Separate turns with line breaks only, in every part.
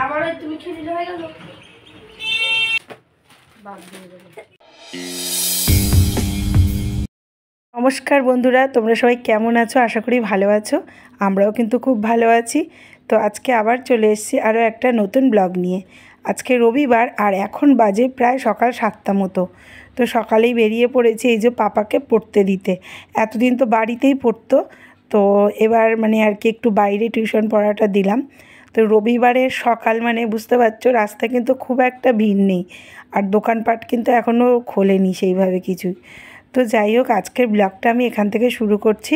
আবার তুমি খেয়ে দিলে হয়ে গেল।
নমস্কার বন্ধুরা, তোমরা সবাই কেমন আছো? আশা করি ভালো আছো। আমরাও কিন্তু খুব ভালো আছি। তো আজকে আবার চলে এসেছি আরও একটা নতুন ব্লগ নিয়ে। আজকে রবিবার আর এখন বাজে প্রায় সকাল 7টা মতো। তো সকালেই বেরিয়ে পড়েছি এই যে পাপাকে পড়তে দিতে। এতদিন তো বাড়িতেই পড়তো, তো এবার মানে আর কি একটু বাইরে টিউশন পড়াটা দিলাম। তো রবিবারের সকাল মানে বুঝতে পারছো, রাস্তায় কিন্তু খুব একটা ভিড় নেই, আর দোকানপাট কিন্তু এখনও খোলেনি সেইভাবে কিছুই। তো যাই হোক, আজকের ব্লগটা আমি এখান থেকে শুরু করছি।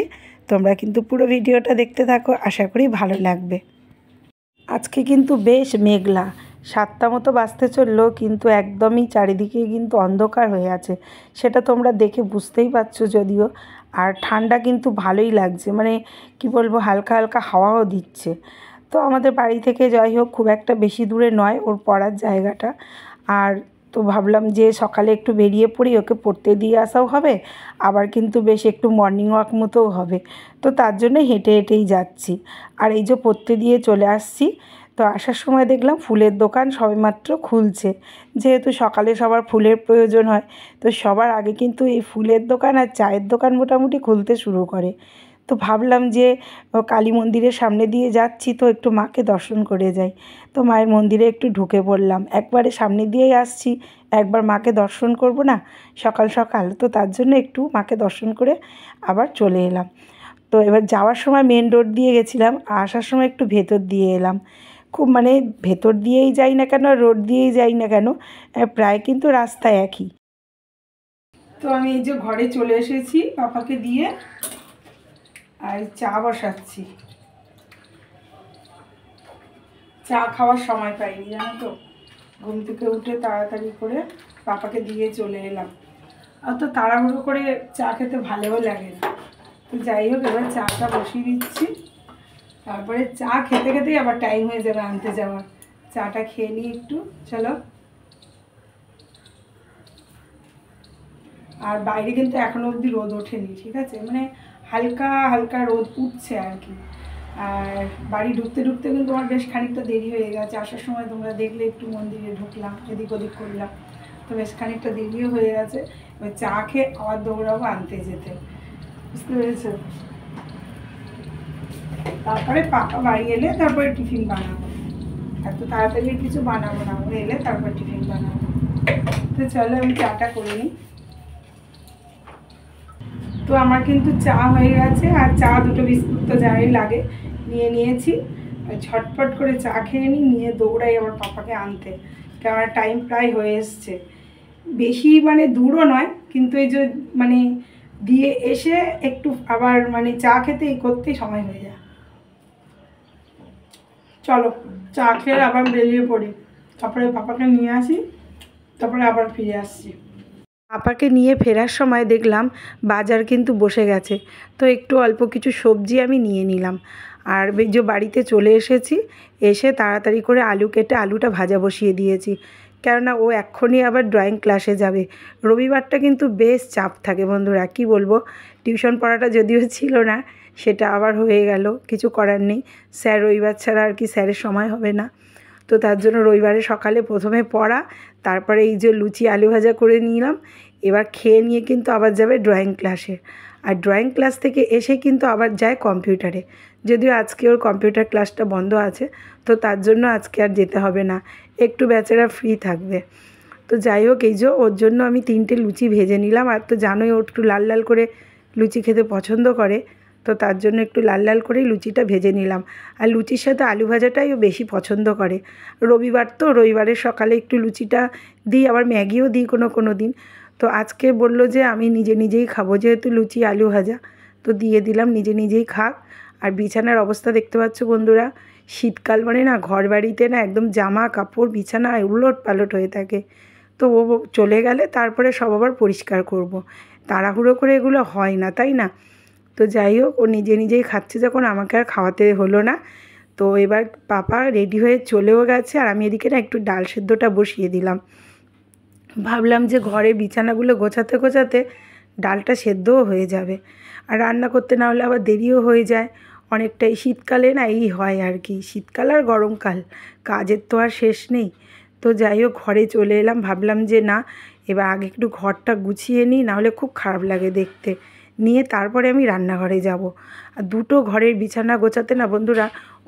তোমরা কিন্তু পুরো ভিডিওটা দেখতে থাকো, আশা করি ভালো লাগবে। আজকে কিন্তু বেশ মেঘলা, 7টা মতো বাজতে চললো, কিন্তু একদমই চারিদিকে কিন্তু অন্ধকার হয়ে আছে। সেটা তোমরা দেখে বুঝতেই পারছো যদিও। আর ঠান্ডা কিন্তু ভালোই লাগছে, মানে কি বলবো, হালকা হালকা হাওয়াও দিচ্ছে। তো আমাদের বাড়ি থেকে যাই হোক খুব একটা বেশি দূরে নয় ওর পড়ার জায়গাটা। আর তো ভাবলাম যে সকালে একটু বেরিয়ে পড়ি, ওকে পড়তে দিয়ে আসাও হবে, আবার কিন্তু বেশ একটু মর্নিং ওয়াক মতোও হবে। তো তার জন্য হেঁটে হেঁটেই যাচ্ছি। আর এই যে পড়তে দিয়ে চলে আসছি, তো আসার সময় দেখলাম ফুলের দোকান সবেমাত্র খুলছে। যেহেতু সকালে সবার ফুলের প্রয়োজন হয়, তো সবার আগে কিন্তু এই ফুলের দোকান আর চায়ের দোকান মোটামুটি খুলতে শুরু করে। তো ভাবলাম যে কালী মন্দিরের সামনে দিয়ে যাচ্ছি, তো একটু মাকে দর্শন করে যাই। তো মায়ের মন্দিরে একটু ঢুকে পড়লাম, একবারে সামনে দিয়েই আসছি, একবার মাকে দর্শন করব না সকাল সকাল, তো তার জন্য একটু মাকে দর্শন করে আবার চলে এলাম। তো এবার যাওয়ার সময় মেন রোড দিয়ে গেছিলাম, আসার সময় একটু ভেতর দিয়ে এলাম। খুব মানে ভেতর দিয়েই যাই না কেন, রোড দিয়েই যাই না কেন, প্রায় কিন্তু রাস্তা একই। তো আমি এই যে ঘরে চলে এসেছি পাপাকে দিয়ে, আর চা বসাচ্ছি। চা খাওয়ার সময় পাইনি জানো তো, ঘুম থেকে উঠে তাড়াতাড়ি করে পাপাকে দিয়ে চলে এলাম। অত তাড়াহুড়ো করে চা খেতে ভালোও লাগে না। তো যাই হোক, এবার চাটা বসিয়ে দিচ্ছি, তারপরে চা খেতে খেতেই আবার টাইম হয়ে যাবে আনতে যাওয়ার। চাটা খেয়ে নিই একটু, চলো। আর বাইরে কিন্তু এখনও অবধি রোদ ওঠেনি, ঠিক আছে, মানে হালকা হালকা রোদ উঠছে আর কি। আর বাড়ি ঢুকতে ঢুকতে কিন্তু আমার বেশ খানিকটা দেরি হয়ে গেছে। আসার সময় তোমরা দেখলে একটু মন্দিরে ঢুকলাম, এদিক ওদিক করলাম, তো বেশ খানিকটা দেরিও হয়ে গেছে। এবার চা খেয়ে আবার দৌড়াবো আনতে যেতে, বুঝতে পেরেছো? তারপরে পাপা বাড়ি এলে তারপরে টিফিন বানাবো। এত তাড়াতাড়ি কিছু বানাবো না, ও এলে তারপর টিফিন বানাবো। তো চলো আমি চাটা করে নিই। তো আমার কিন্তু চা হয়ে গেছে, আর চা দুটো বিস্কুট তো যাই লাগে নিয়ে নিয়েছি। ঝটপট করে চা খেয়ে নিয়ে দৌড়াই আবার পাপাকে আনতে, কেননা টাইম প্রায় হয়ে এসছে। বেশি মানে দূরও নয়, কিন্তু এই যে মানে দিয়ে এসে একটু আবার মানে চা খেতে এই করতেই সময় হয়ে যায়। চলো চা খেয়ে আবার বেরিয়ে পড়ি, তারপরে পাপাকে নিয়ে আসি, তারপরে আবার ফিরে আসছি। পাপাকে নিয়ে ফেরার সময় দেখলাম বাজার কিন্তু বসে গেছে, তো একটু অল্প কিছু সবজি আমি নিয়ে নিলাম। আর যে বাড়িতে চলে এসেছি, এসে তাড়াতাড়ি করে আলু কেটে আলুটা ভাজা বসিয়ে দিয়েছি, কেননা ও এক্ষুনি আবার ড্রয়িং ক্লাসে যাবে। রবিবারটা কিন্তু বেশ চাপ থাকে বন্ধুরা, কী বলবো, টিউশন পড়াটা যদিও ছিল না, সেটা আবার হয়ে গেল, কিছু করার নেই। স্যার রবিবার ছাড়া আর কি স্যারের সময় হবে না। তো তার জন্য রবিবারে সকালে প্রথমে পড়া, তারপরে এই যে লুচি আলু ভাজা করে নিলাম। এবার খেয়ে নিয়ে কিন্তু আবার যাবে ড্রয়িং ক্লাসে, আর ড্রয়িং ক্লাস থেকে এসে কিন্তু আবার যায় কম্পিউটারে। যদিও আজকে ওর কম্পিউটার ক্লাসটা বন্ধ আছে, তো তার জন্য আজকে আর যেতে হবে না, একটু বেচারা ফ্রি থাকবে। তো যাই হোক, এই যে ওর জন্য আমি 3টে লুচি ভেজে নিলাম। আর তো জানোই ও একটু লাল লাল করে লুচি খেতে পছন্দ করে, তো তার জন্য একটু লাল লাল করেই লুচিটা ভেজে নিলাম। আর লুচির সাথে আলু ভাজাটাই ও বেশি পছন্দ করে। রবিবার তো, রবিবারের সকালে একটু লুচিটা দিই, আবার ম্যাগিও দিই কোনো দিন। তো আজকে বললো যে আমি নিজে নিজেই খাবো, যেহেতু লুচি আলু ভাজা, তো দিয়ে দিলাম, নিজে নিজেই খাক। আর বিছানার অবস্থা দেখতে পাচ্ছ বন্ধুরা, শীতকাল মানে না ঘর বাড়িতে না একদম জামা কাপড় বিছানা উলট পালট হয়ে থাকে। তো ও চলে গেলে তারপরে সব আবার পরিষ্কার করব। তাড়াহুড়ো করে এগুলো হয় না, তাই না? তো যাই হোক, ও নিজে নিজেই খাচ্ছে যখন, আমাকে আর খাওয়াতে হলো না। তো এবার পাপা রেডি হয়ে চলেও গেছে, আর আমি এদিকে না একটু ডাল সেদ্ধটা বসিয়ে দিলাম। ভাবলাম যে ঘরে বিছানাগুলো গোছাতে গোছাতে ডালটা সেদ্ধও হয়ে যাবে। আর রান্না করতে না হলে আবার দেরিও হয়ে যায় অনেকটাই। শীতকালে না এই হয় আর কি, শীতকাল আর গরমকাল, কাজের তো আর শেষ নেই। তো যাই হোক ঘরে চলে এলাম, ভাবলাম যে না এবার আগে একটু ঘরটা গুছিয়ে নিই, নাহলে খুব খারাপ লাগে দেখতে। নিয়ে তারপরে আমি রান্নাঘরে যাব। আর দুটো ঘরের বিছানা গোছাতে না বন্ধুরা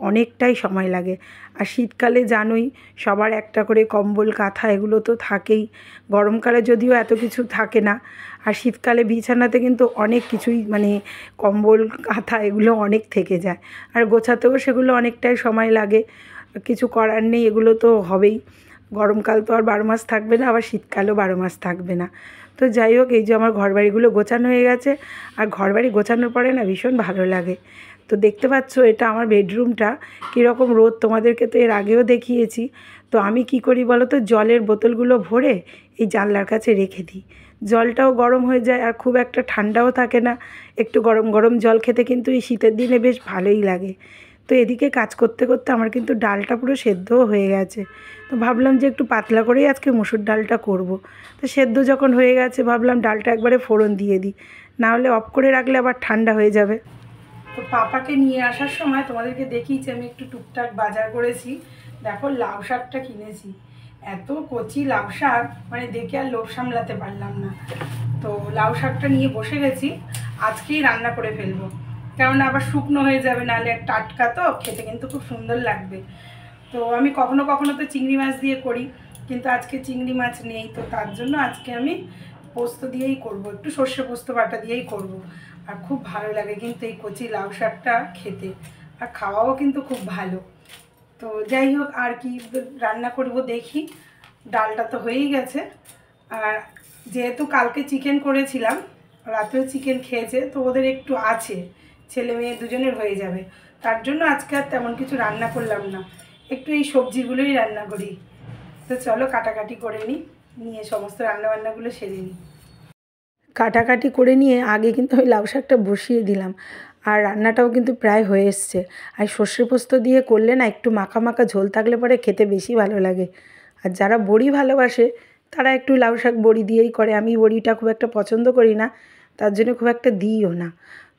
অনেকটাই সময় লাগে। আর শীতকালে জানোই সবার একটা করে কম্বল কাঁথা এগুলো তো থাকেই, গরমকালে যদিও এত কিছু থাকে না। আর শীতকালে বিছানাতে কিন্তু অনেক কিছুই মানে কম্বল কাঁথা এগুলো অনেক থেকে যায়, আর গোছাতেও সেগুলো অনেকটাই সময় লাগে। কিছু করার নেই, এগুলো তো হবেই। গরমকাল তো আর 12 মাস থাকবে না, আবার শীতকালও 12 মাস থাকবে না। তো যাই হোক এই যে আমার ঘরবাড়িগুলো গোছানো হয়ে গেছে। আর ঘরবাড়ি গোছানোর পরে না ভীষণ ভালো লাগে। তো দেখতে পাচ্ছ এটা আমার বেডরুমটা, কীরকম রোদ, তোমাদেরকে তো এর আগেও দেখিয়েছি। তো আমি কি করি বলো তো, জলের বোতলগুলো ভরে এই জানলার কাছে রেখে দিই। জলটাও গরম হয়ে যায় আর খুব একটা ঠান্ডাও থাকে না। একটু গরম গরম জল খেতে কিন্তু এই শীতের দিনে বেশ ভালোই লাগে। তো এদিকে কাজ করতে করতে আমার কিন্তু ডালটা পুরো সেদ্ধও হয়ে গেছে। তো ভাবলাম যে একটু পাতলা করেই আজকে মুসুর ডালটা করব। তো সেদ্ধ যখন হয়ে গেছে ভাবলাম ডালটা একবারে ফোড়ন দিয়ে দিই, নাহলে অফ করে রাখলে আবার ঠান্ডা হয়ে যাবে। তো পাপাকে নিয়ে আসার সময় তোমাদেরকে দেখিয়েছি আমি একটু টুকটাক বাজার করেছি। দেখো লাউ শাকটা কিনেছি, এত কচি লাউ শাক মানে দেখে আর লোভ সামলাতে পারলাম না। তো লাউ শাকটা নিয়ে বসে গেছি, আজকেই রান্না করে ফেলবো, কেননা আবার শুকনো হয়ে যাবে, নাহলে টাটকা তো খেতে কিন্তু খুব সুন্দর লাগবে। তো আমি কখনো কখনো তো চিংড়ি মাছ দিয়ে করি, কিন্তু আজকে চিংড়ি মাছ নেই, তো তার জন্য আজকে আমি পোস্ত দিয়েই করব, একটু সর্ষে পোস্ত বাটা দিয়েই করব। আর খুব ভালো লাগে কিন্তু এই কচি লাউ শাকটা খেতে, আর খাওয়াও কিন্তু খুব ভালো। তো যাই হোক আর কি রান্না করব দেখি। ডালটা তো হয়েই গেছে, আর যেহেতু কালকে চিকেন করেছিলাম, রাতেও চিকেন খেয়েছে, তো ওদের একটু আছে, ছেলে মেয়ে দুজনের হয়ে যাবে। তার জন্য আজকে আর তেমন কিছু রান্না করলাম না, একটু এই সবজিগুলোই রান্না করি। তো চলো কাটাকাটি করে নিয়ে সমস্ত রান্নাবান্নাগুলো সেরে নিই। কাটাকাটি করে নিয়ে আগে কিন্তু আমি লাউ শাকটা বসিয়ে দিলাম, আর রান্নাটাও কিন্তু প্রায় হয়ে এসছে। আর সর্ষে পোস্ত দিয়ে করলে না একটু মাখা মাখা ঝোল থাকলে পরে খেতে বেশি ভালো লাগে। আর যারা বড়ি ভালোবাসে তারা একটু লাউ শাক বড়ি দিয়েই করে, আমি বড়িটা খুব একটা পছন্দ করি না, তার জন্য খুব একটা দিইও না।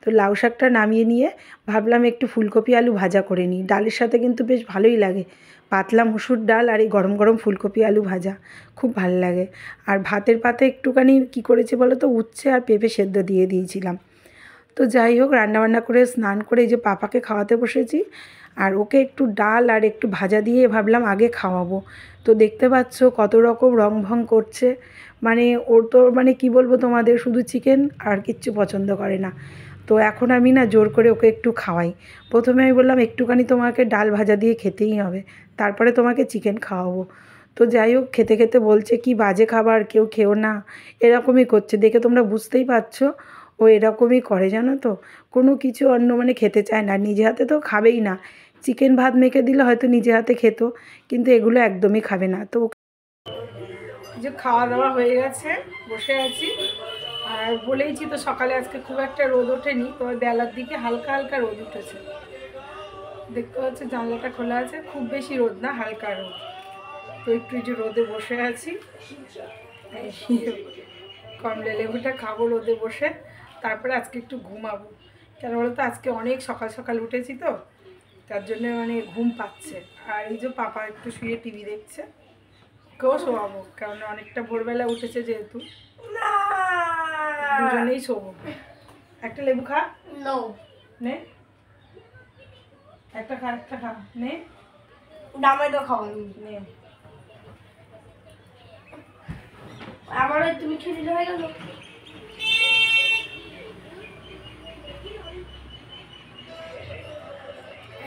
তো লাউ শাকটা নামিয়ে নিয়ে ভাবলাম একটু ফুলকপি আলু ভাজা করে নিই, ডালের সাথে কিন্তু বেশ ভালোই লাগে। পাতলা মুসুর ডাল আর এই গরম গরম ফুলকপি আলু ভাজা খুব ভালো লাগে। আর ভাতের পাতে একটুখানি কী করেছি বলো তো, উচ্ছে আর পেঁপে সেদ্ধ দিয়ে দিয়েছিলাম। তো যাই হোক রান্নাবান্না করে স্নান করে এই যে পাপাকে খাওয়াতে বসেছি, আর ওকে একটু ডাল আর একটু ভাজা দিয়ে ভাবলাম আগে খাওয়াবো। তো দেখতে পাচ্ছ কত রকম রং ভং করছে, মানে ওর তো মানে কি বলবো তোমাদের, শুধু চিকেন আর কিচ্ছু পছন্দ করে না। তো এখন আমি না জোর করে ওকে একটু খাওয়াই। প্রথমে আমি বললাম একটুখানি তোমাকে ডাল ভাজা দিয়ে খেতেই হবে, তারপরে তোমাকে চিকেন খাওয়াবো। তো যাই হোক খেতে খেতে বলছে কি বাজে খাবার, কেউ খেও না, এরকমই করছে। দেখে তোমরা বুঝতেই পারছো ও এরকমই করে, জানো তো, কোনো কিছু অন্য মানে খেতে চায় না, নিজে হাতে তো খাবেই না। চিকেন ভাত মেখে দিলে হয়তো নিজে হাতে খেত, কিন্তু এগুলো একদমই খাবে না। তো যে খাওয়া দাওয়া হয়ে গেছে, বসে আছি। আর বলেইছি তো সকালে আজকে খুব একটা রোদ ওঠেনি, তো বেলার দিকে হালকা হালকা রোদ উঠেছে। দেখতে পাচ্ছি জানলাটা খোলা আছে, খুব বেশি রোদ না, হালকা রোদ। তো একটু যে রোদে বসে আছি, কমলা লেবুটা খাবো রোদে বসে, তারপরে আজকে একটু ঘুমাবো। কেন বলতো আজকে অনেক সকাল সকাল উঠেছি তো, তার জন্য মানে ঘুম পাচ্ছে। আর এই যে পাপা একটু শুয়ে টিভি দেখছে, কেউ শোয়াবো, কারণ অনেকটা ভোরবেলা উঠেছে যেহেতু, দুজনেই শোবো। একটা লেবু খা, নে একটা খা, একটা খা, নে
ডামাই তো খাওয়া
নে।
আবার তুমি খেয়ে দিলে হয়ে গেল।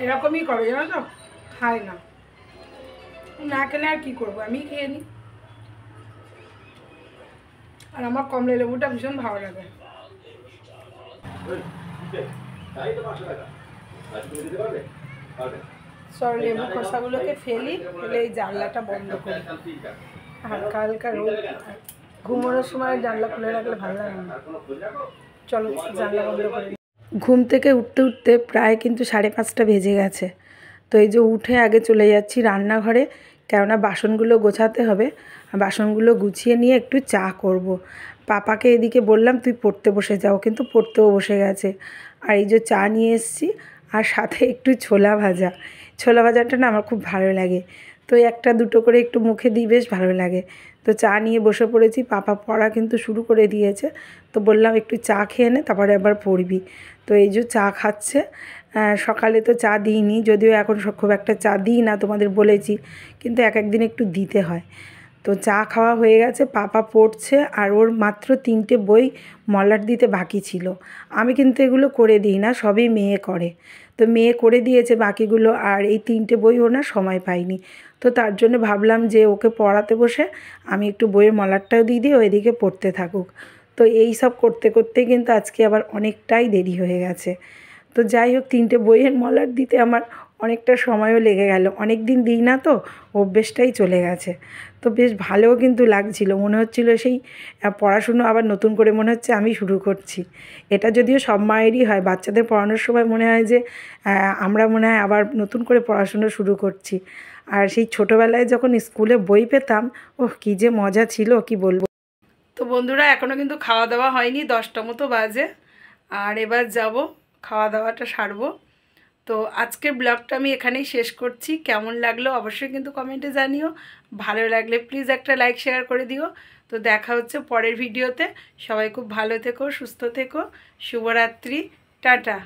এরকমই করে জানো তো, খায় না, না খেলে আর কী করবো, আমি খেয়ে নিই। আর আমার কমলা লেবুটা ভীষণ ভালো লাগে। সব লেবু খোসাগুলোকে ফেলে এই জানলাটা বন্ধ করি, হালকা হালকা রোদ, ঘুমানোর সময় জানলা খুলে রাখলে ভালো লাগে না। চলো জানলা বন্ধ করি। ঘুম থেকে উঠতে উঠতে প্রায় কিন্তু 5:30 বেজে গেছে। তো এই যে উঠে আগে চলে যাচ্ছি রান্নাঘরে, কেননা বাসনগুলো গোছাতে হবে। বাসনগুলো গুছিয়ে নিয়ে একটু চা করব। পাপাকে এদিকে বললাম তুই পড়তে বসে যাও, কিন্তু পড়তেও বসে গেছে। আর এই যে চা নিয়ে এসেছি আর সাথে একটু ছোলা ভাজা। ছোলা ভাজাটা না আমার খুব ভালো লাগে, তো একটা দুটো করে একটু মুখে দিই, বেশ ভালো লাগে। তো চা নিয়ে বসে পড়েছি, পাপা পড়া কিন্তু শুরু করে দিয়েছে। তো বললাম একটু চা খেয়ে নে, তারপরে আবার পড়বি। তো এই যে চা খাচ্ছে। সকালে তো চা দিইনি, যদিও এখন খুব একটা চা দিই না, তোমাদের বলেছি, কিন্তু এক একদিন একটু দিতে হয়। তো চা খাওয়া হয়ে গেছে, পাপা পড়ছে, আর ওর মাত্র 3টে বই মলাট দিতে বাকি ছিল। আমি কিন্তু এগুলো করে দিই না, সবই মেয়ে করে। তো মেয়ে করে দিয়েছে বাকিগুলো, আর এই 3টে বই ও না সময় পাইনি। তো তার জন্য ভাবলাম যে ওকে পড়াতে বসে আমি একটু বইয়ের মলাটটাও দিয়ে দিই, ও এদিকে পড়তে থাকুক। তো এই সব করতে করতে কিন্তু আজকে আবার অনেকটাই দেরি হয়ে গেছে। তো যাই হোক, 3টে বইয়ের মলাট দিতে আমার অনেকটা সময়ও লেগে গেল। অনেক দিন দিই না তো, অভ্যেসটাই চলে গেছে। তো বেশ ভালোও কিন্তু লাগছিল, মনে হচ্ছিল সেই পড়াশুনো আবার নতুন করে মনে হচ্ছে আমি শুরু করছি। এটা যদিও সব মায়েরই হয়, বাচ্চাদের পড়ানোর সময় মনে হয় যে আমরা মনে হয় আবার নতুন করে পড়াশুনো শুরু করছি। আর সেই ছোটোবেলায় যখন স্কুলে বই পেতাম, ওহ কী যে মজা ছিল কি বলবো। তো বন্ধুরা, এখনও কিন্তু খাওয়া দাওয়া হয়নি, 10টা মতো বাজে। আর এবার যাব খাওয়া দাওয়াটা সারবো। তো আজকের ব্লগটা আমি এখানেই শেষ করছি। কেমন লাগলো অবশ্যই কিন্তু কমেন্টে জানিও। ভালো লাগলে প্লিজ একটা লাইক শেয়ার করে দিও। তো দেখা হচ্ছে পরের ভিডিওতে। সবাই খুব ভালো থেকো, সুস্থ থেকো। শুভরাত্রি, টাটা।